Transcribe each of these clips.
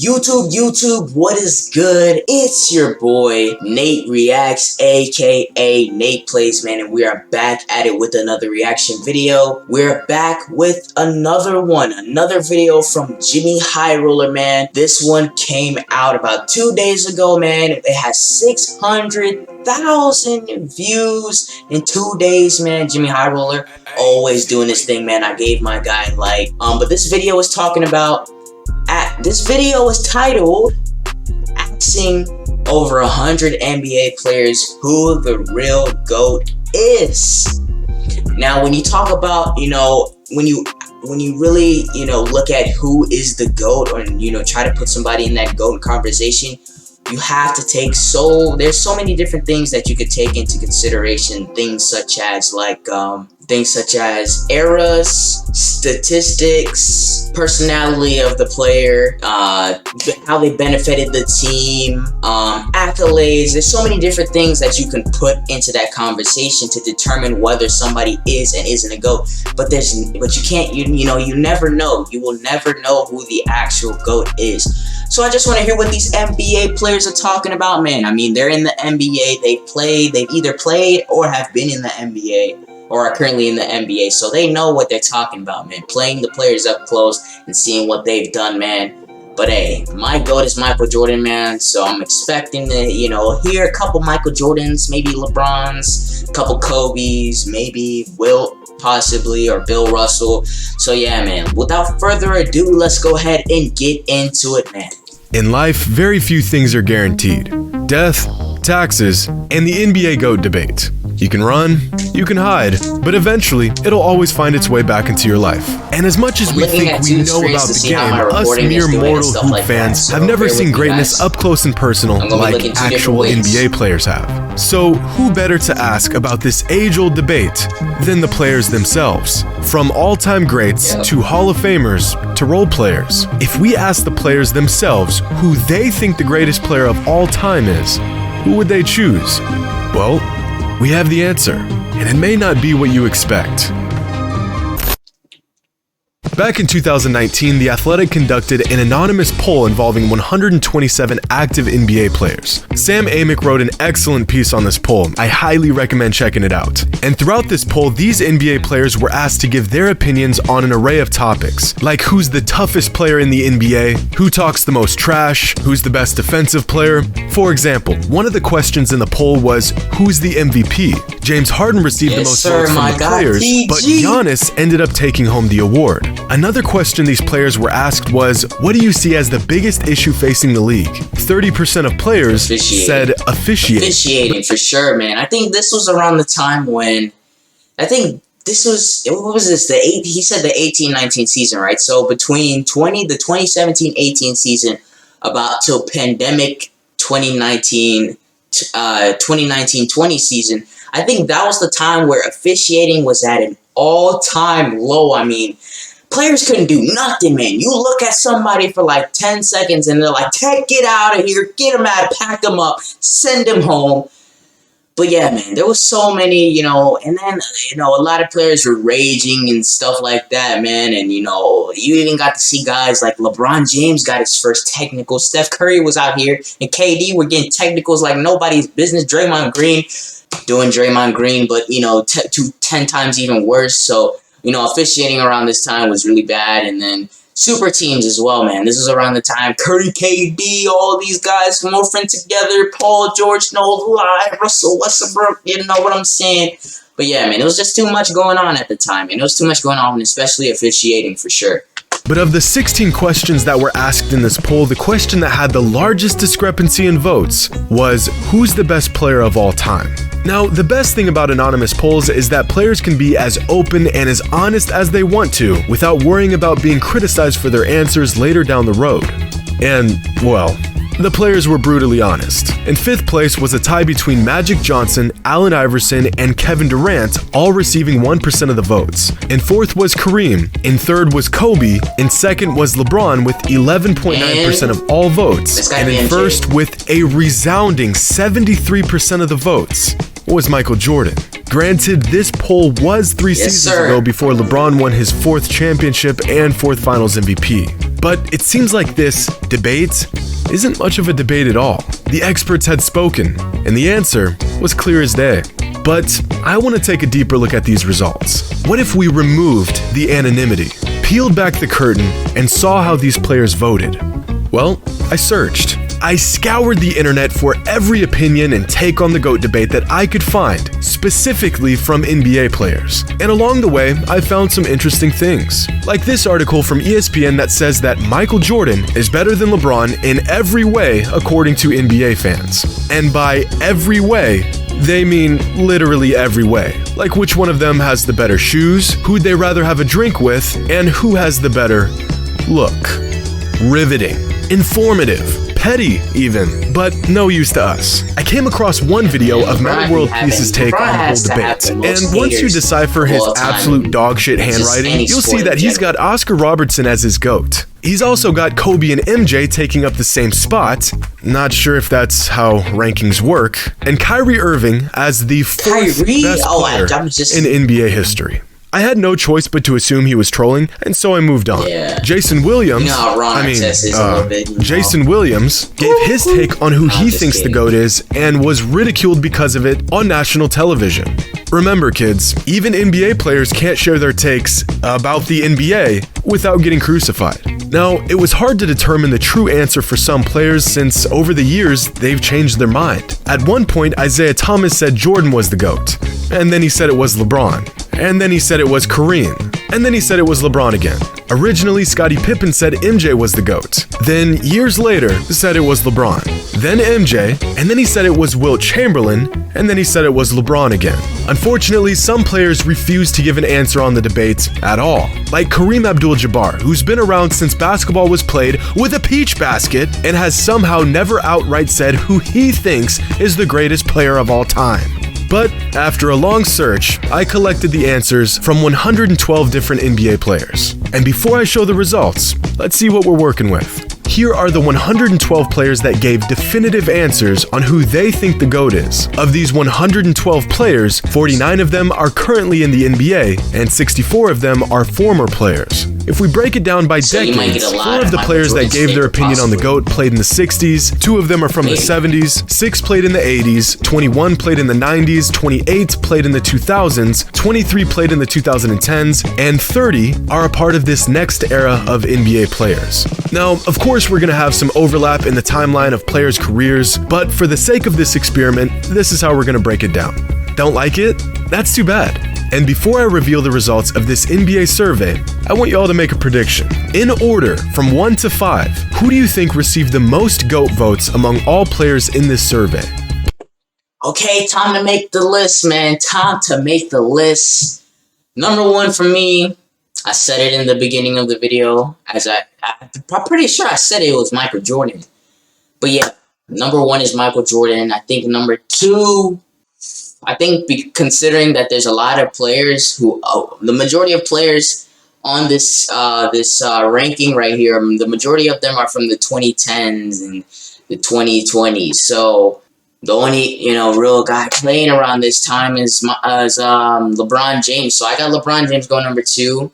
YouTube, what is good? It's your boy, Nate Reacts, aka Nate Plays, man, and we are back at it with another reaction video. We're back with another video from Jimmy High Roller, man. This one came out about 2 days ago, man. It has 600,000 views in 2 days, man. Jimmy High Roller, always doing this thing, man. I gave my guy a like. But this video is talking about, this video is titled asking over 100 NBA players who the real GOAT is. Now, when you talk about, when you really, look at who is the GOAT, or, try to put somebody in that GOAT conversation, you have to take there's so many different things that you could take into consideration. Things such as eras, statistics, personality of the player, how they benefited the team, accolades. There's so many different things that you can put into that conversation to determine whether somebody is and isn't a GOAT. But you can't, you never know. You will never know who the actual GOAT is. So I just want to hear what these NBA players are talking about, man. I mean, they're in the NBA. They've either played or have been in the NBA, or are currently in the NBA, so they know what they're talking about, man. Playing the players up close and seeing what they've done, man. But hey, my GOAT is Michael Jordan, man, so I'm expecting to, hear a couple Michael Jordans, maybe LeBrons, a couple Kobe's, maybe Wilt, possibly, or Bill Russell. So yeah, man, without further ado, let's go ahead and get into it, man. In life, very few things are guaranteed. Death, taxes, and the NBA GOAT debate. You can run, you can hide, but eventually, it'll always find its way back into your life. And as much as we think we know about the game, us mere mortal hoop fans have never seen greatness up close and personal like actual NBA players have. So who better to ask about this age-old debate than the players themselves? From all-time greats to Hall of Famers to role players. If we ask the players themselves who they think the greatest player of all time is, who would they choose? Well, we have the answer, and it may not be what you expect. Back in 2019, The Athletic conducted an anonymous poll involving 127 active NBA players. Sam Amick wrote an excellent piece on this poll. I highly recommend checking it out. And throughout this poll, these NBA players were asked to give their opinions on an array of topics, like who's the toughest player in the NBA, who talks the most trash, who's the best defensive player. For example, one of the questions in the poll was, who's the MVP? James Harden received the most votes from the players, but Giannis ended up taking home the award. Another question these players were asked was, what do you see as the biggest issue facing the league? 30% of players said officiating. Officiating, for sure, man. I think this was around the time when, what was this? He said the 18-19 season, right? So between the 2017-18 season, about till pandemic 2019-20 season, I think that was the time where officiating was at an all-time low. I mean, players couldn't do nothing, man. You look at somebody for like 10 seconds and they're like, get out of here, get them out, pack them up, send them home. But yeah, man, there was so many, and then, a lot of players were raging and stuff like that, man. And, you even got to see guys like LeBron James got his first technical. Steph Curry was out here, and KD were getting technicals like nobody's business. Draymond Green doing Draymond Green, but, 10 times even worse. So, officiating around this time was really bad. And then super teams as well, man. This was around the time Curry, KD, all these guys morphing together. Paul George, no lie, Russell Westbrook, you know what I'm saying? But yeah, man, it was just too much going on at the time. And it was too much going on, especially officiating for sure. But of the 16 questions that were asked in this poll, the question that had the largest discrepancy in votes was, who's the best player of all time? Now, the best thing about anonymous polls is that players can be as open and as honest as they want to without worrying about being criticized for their answers later down the road. And, well, the players were brutally honest. In fifth place was a tie between Magic Johnson, Allen Iverson, and Kevin Durant, all receiving 1% of the votes. In fourth was Kareem. In third was Kobe. In second was LeBron with 11.9% of all votes. And in first, with a resounding 73% of the votes, was Michael Jordan. Granted, this poll was 3 seasons ago before LeBron won his 4th championship and 4th Finals MVP. But it seems like this debate isn't much of a debate at all. The experts had spoken, and the answer was clear as day. But I want to take a deeper look at these results. What if we removed the anonymity, peeled back the curtain, and saw how these players voted? Well, I searched. I scoured the internet for every opinion and take on the GOAT debate that I could find, specifically from NBA players. And along the way, I found some interesting things. Like this article from ESPN that says that Michael Jordan is better than LeBron in every way according to NBA fans. And by every way, they mean literally every way. Like which one of them has the better shoes, who'd they rather have a drink with, and who has the better look. Riveting, informative, petty even, but no use to us. I came across one video of Meta World Peace's take on the whole debate, and once you decipher his absolute dogshit handwriting, you'll see that he's got Oscar Robertson as his GOAT. He's also got Kobe and MJ taking up the same spot, not sure if that's how rankings work, and Kyrie Irving as the fourth best player in NBA history. I had no choice but to assume he was trolling, and so I moved on. Yeah. Jason Williams, Jason Williams gave his take on who he thinks the GOAT is and was ridiculed because of it on national television. Remember, kids, even NBA players can't share their takes about the NBA without getting crucified. Now, it was hard to determine the true answer for some players since over the years, they've changed their mind. At one point, Isaiah Thomas said Jordan was the GOAT, and then he said it was LeBron. And then he said it was Kareem. And then he said it was LeBron again. Originally, Scottie Pippen said MJ was the GOAT. Then, years later, said it was LeBron. Then MJ, and then he said it was Wilt Chamberlain, and then he said it was LeBron again. Unfortunately, some players refuse to give an answer on the debate at all. Like Kareem Abdul-Jabbar, who's been around since basketball was played with a peach basket and has somehow never outright said who he thinks is the greatest player of all time. But after a long search, I collected the answers from 112 different NBA players. And before I show the results, let's see what we're working with. Here are the 112 players that gave definitive answers on who they think the GOAT is. Of these 112 players, 49 of them are currently in the NBA, and 64 of them are former players. If we break it down by decades, 4 of the players that gave their opinion on the GOAT played in the 60s, 2 of them are from the 70s, 6 played in the 80s, 21 played in the 90s, 28 played in the 2000s, 23 played in the 2010s, and 30 are a part of this next era of NBA players. Now, of course, we're going to have some overlap in the timeline of players' careers, but for the sake of this experiment, this is how we're going to break it down. Don't like it? That's too bad. And before I reveal the results of this NBA survey, I want you all to make a prediction. In order, from 1 to 5, who do you think received the most GOAT votes among all players in this survey? Okay, time to make the list, man. Time to make the list. Number 1 for me, I said it in the beginning of the video, I'm pretty sure I said it was Michael Jordan. But yeah, number 1 is Michael Jordan. I think number 2, considering that there's a lot of players who, the majority of players on this ranking right here, the majority of them are from the 2010s and the 2020s. So the only, real guy playing around this time is LeBron James. So I got LeBron James going number 2.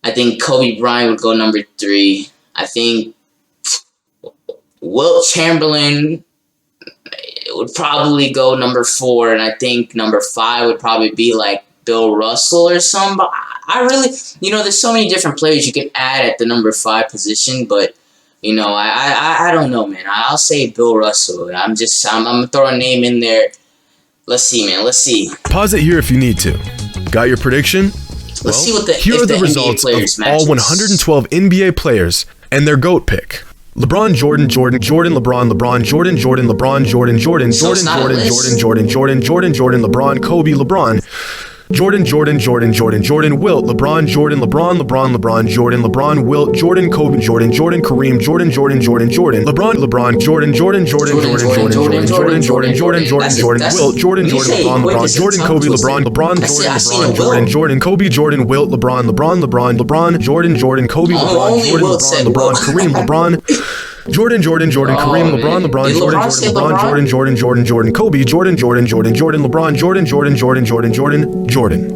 I think Kobe Bryant would go number 3. I think Wilt Chamberlain would probably go number 4, and I think number 5 would probably be like Bill Russell or something. But I really, there's so many different players you can add at the number 5 position, but I don't know, man. I'll say Bill Russell. I'm gonna throw a name in there. Let's see, man. Let's see. Pause it here if you need to. Got your prediction? Let's see what here are the results of all 112 NBA players and their GOAT pick. LeBron, Jordan, LeBron, LeBron, Jordan, LeBron, Jordan, LeBron, Kobe, LeBron, Jordan, Wilt, LeBron, LeBron, Wilt, Jordan, Kobe, Jordan, Kareem, Jordan, LeBron, Jordan, Wilt, Jordan, LeBron, Jordan, Kobe, LeBron, Jordan, Kobe, Jordan, Wilt, LeBron, Jordan, Kobe, LeBron, Kareem, LeBron, Jordan, Kareem, LeBron, Jordan, Kobe, Jordan, LeBron, Jordan, Jordan.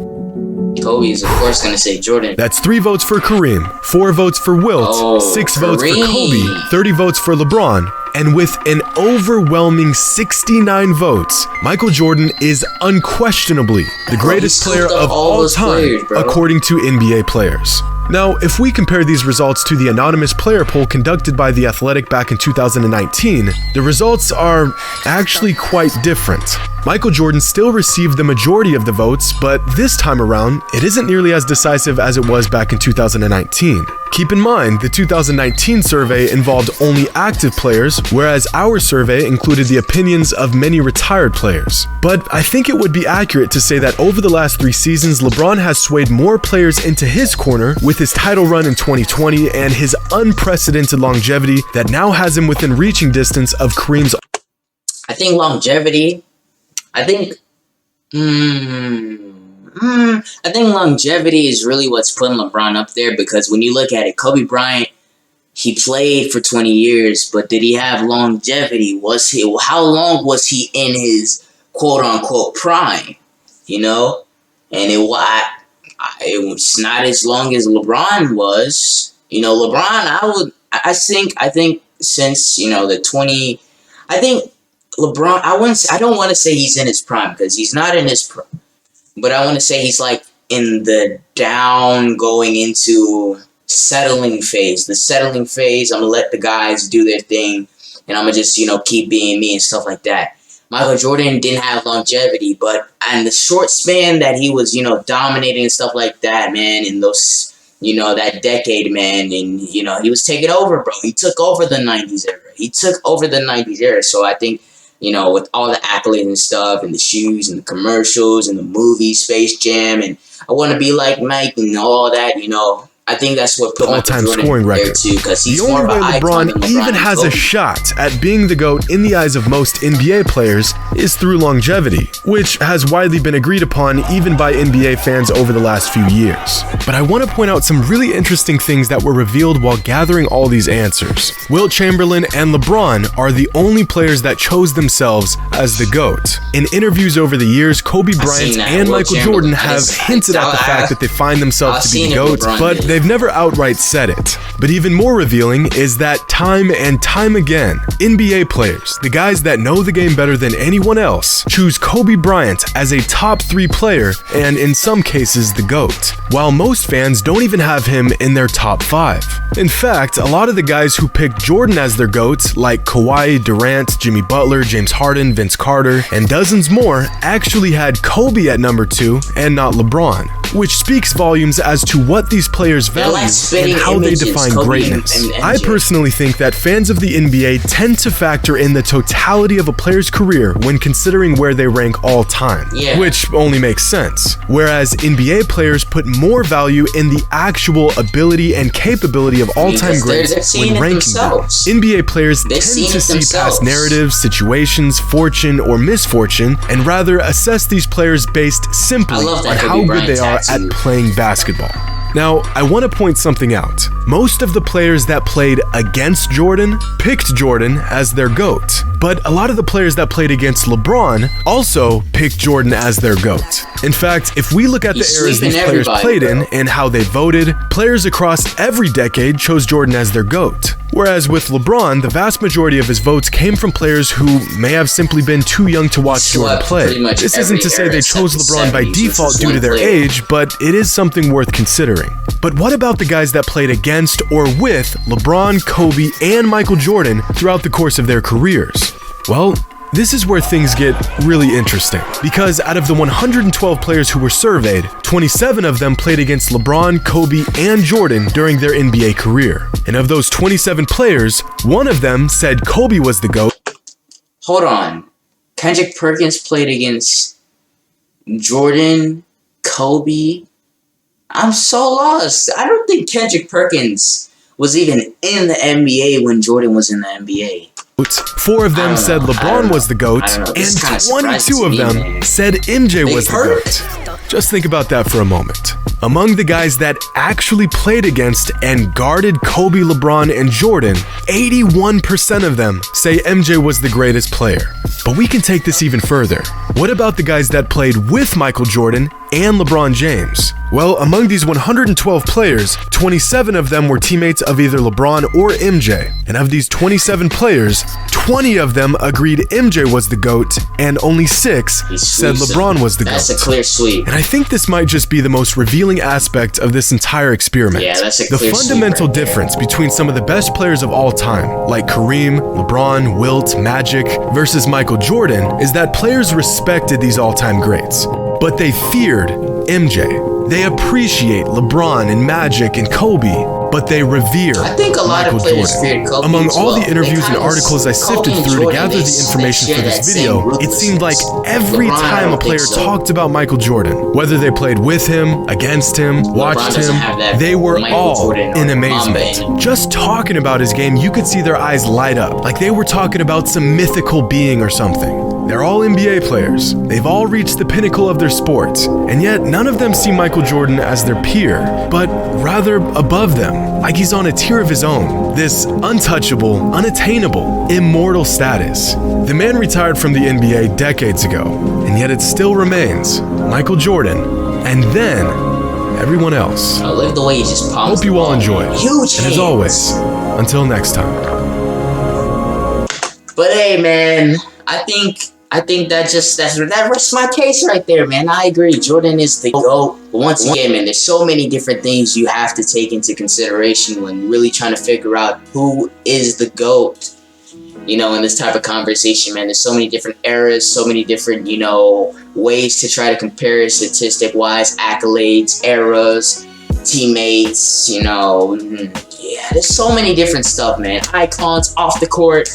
Kobe is, of course, going to say Jordan. That's 3 votes for Kareem, 4 votes for Wilt, 6 votes for Kobe, 30 votes for LeBron, and with an overwhelming 69 votes, Michael Jordan is unquestionably the greatest player of all time, according to NBA players. Now, if we compare these results to the anonymous player poll conducted by The Athletic back in 2019, the results are actually quite different. Michael Jordan still received the majority of the votes, but this time around, it isn't nearly as decisive as it was back in 2019. Keep in mind, the 2019 survey involved only active players, whereas our survey included the opinions of many retired players. But I think it would be accurate to say that over the last 3 seasons, LeBron has swayed more players into his corner with his title run in 2020 and his unprecedented longevity that now has him within reaching distance of Kareem's. I think longevity, I think longevity is really what's putting LeBron up there, because when you look at it, Kobe Bryant, he played for 20 years, but did he have longevity? How long was he in his quote-unquote prime? You know? And it was not as long as LeBron was. You know, LeBron, I think since, you know, I think LeBron, I don't want to say he's in his prime, because he's not in his prime. But I want to say he's like in the down going into settling phase. The settling phase, I'm going to let the guys do their thing, and I'm going to just, you know, keep being me and stuff like that. Michael Jordan didn't have longevity, but in the short span that he was, you know, dominating and stuff like that, man, in those, you know, that decade, man, and, you know, he was taking over, bro. He took over the 90s era. So I think, you know, with all the accolades and stuff, and the shoes, and the commercials, and the movie Space Jam, and I want to be like Mike, and all that, you know, I think that's what put all-time scoring record. The only way LeBron even has a shot at being the GOAT in the eyes of most NBA players is through longevity, which has widely been agreed upon even by NBA fans over the last few years. But I want to point out some really interesting things that were revealed while gathering all these answers. Wilt Chamberlain and LeBron are the only players that chose themselves as the GOAT. In interviews over the years, Kobe Bryant and Michael Jordan have hinted at the fact that they find themselves to be the GOAT, but they've never outright said it. But even more revealing is that time and time again, NBA players, the guys that know the game better than anyone else, choose Kobe Bryant as a top 3 player, and in some cases the GOAT, while most fans don't even have him in their top 5. In fact, a lot of the guys who picked Jordan as their GOAT, like Kawhi, Durant, Jimmy Butler, James Harden, Vince Carter, and dozens more, actually had Kobe at number 2 and not LeBron, which speaks volumes as to what these players value and how they define greatness. I personally think that fans of the NBA tend to factor in the totality of a player's career when considering where they rank all time, which only makes sense. Whereas NBA players put more value in the actual ability and capability of all-time greats when ranking them. NBA players tend to see past narratives, situations, fortune, or misfortune, and rather assess these players based simply on how good they are at playing basketball. Now, I want to point something out. Most of the players that played against Jordan picked Jordan as their GOAT, but a lot of the players that played against LeBron also picked Jordan as their GOAT. In fact, if we look at the eras these players played in and how they voted, players across every decade chose Jordan as their GOAT. Whereas with LeBron, the vast majority of his votes came from players who may have simply been too young to watch Jordan play. This isn't to say they chose LeBron by default due to their age, but it is something worth considering. But what about the guys that played against or with LeBron, Kobe, and Michael Jordan throughout the course of their careers? Well, this is where things get really interesting, because out of the 112 players who were surveyed, 27 of them played against LeBron, Kobe, and Jordan during their NBA career. And of those 27 players, one of them said Kobe was the GOAT. Hold on. Kendrick Perkins played against Jordan, Kobe. I'm so lost. I don't think Kendrick Perkins was even in the NBA when Jordan was in the NBA. 4 of them said LeBron was the GOAT, and 22 of them said MJ was the GOAT. Just think about that for a moment. Among the guys that actually played against and guarded Kobe, LeBron, and Jordan, 81% of them say MJ was the greatest player. But we can take this even further. What about the guys that played with Michael Jordan and LeBron James? Well, among these 112 players, 27 of them were teammates of either LeBron or MJ. And of these 27 players, 20 of them agreed MJ was the GOAT, and only 6 said LeBron was the GOAT. That's a clear sweep. And I think this might just be the most revealing aspect of this entire experiment. Yeah, that's a clear The fundamental sweep right difference between some of the best players of all time, like Kareem, LeBron, Wilt, Magic, versus Michael Jordan, is that players respected these all-time greats, but they feared MJ. They appreciate LeBron and Magic and Kobe, but they revere I think a lot Michael of players Jordan. feared Kobe Among as all well. the interviews and They kinda articles I sifted Kobe and through to Jordan, gather they the information share for that this same video, it seemed like ruthlessness. every LeBron, I time a don't player think so. talked about Michael Jordan, whether they played with him, against him, watched doesn't him, have that they were Michael all Jordan or in Mamba amazement. in it. Just talking about his game, you could see their eyes light up, like they were talking about some mythical being or something. They're all NBA players. They've all reached the pinnacle of their sport, and yet none of them see Michael Jordan as their peer, but rather above them, like he's on a tier of his own. This untouchable, unattainable, immortal status. The man retired from the NBA decades ago, and yet it still remains Michael Jordan, and then everyone else. I live the way you just palms Hope you all enjoy. Huge And as hands. always, until next time. But hey, man, I think that rests my case right there, man. I agree. Jordan is the GOAT. But once again, man, there's so many different things you have to take into consideration when really trying to figure out who is the GOAT. You know, in this type of conversation, man, there's so many different eras, so many different, you know, ways to try to compare statistic-wise, accolades, eras, teammates, you know. Yeah, there's so many different stuff, man. Icons off the court.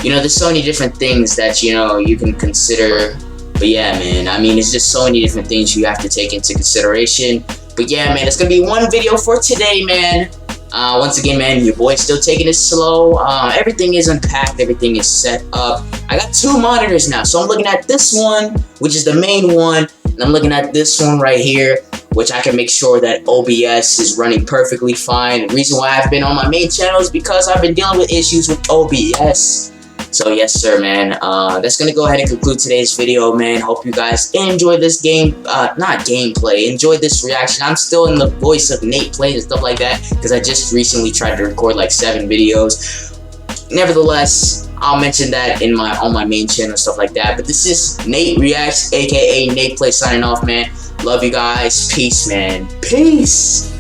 You know, there's so many different things that, you know, you can consider. But yeah, man, I mean, it's just so many different things you have to take into consideration. But yeah, man, it's going to be one video for today, man. Once again, man, your boy's still taking it slow. Everything is unpacked. Everything is set up. I got 2 monitors now. So I'm looking at this one, which is the main one. And I'm looking at this one right here, which I can make sure that OBS is running perfectly fine. The reason why I've been on my main channel is because I've been dealing with issues with OBS. So yes, sir, man. That's gonna go ahead and conclude today's video, man. Hope you guys enjoyed this not gameplay, enjoyed this reaction. I'm still in the voice of Nate playing and stuff like that because I just recently tried to record like 7 videos. Nevertheless, I'll mention that on my main channel and stuff like that. But this is Nate Reacts, aka Nate Play, signing off, man. Love you guys. Peace, man. Peace.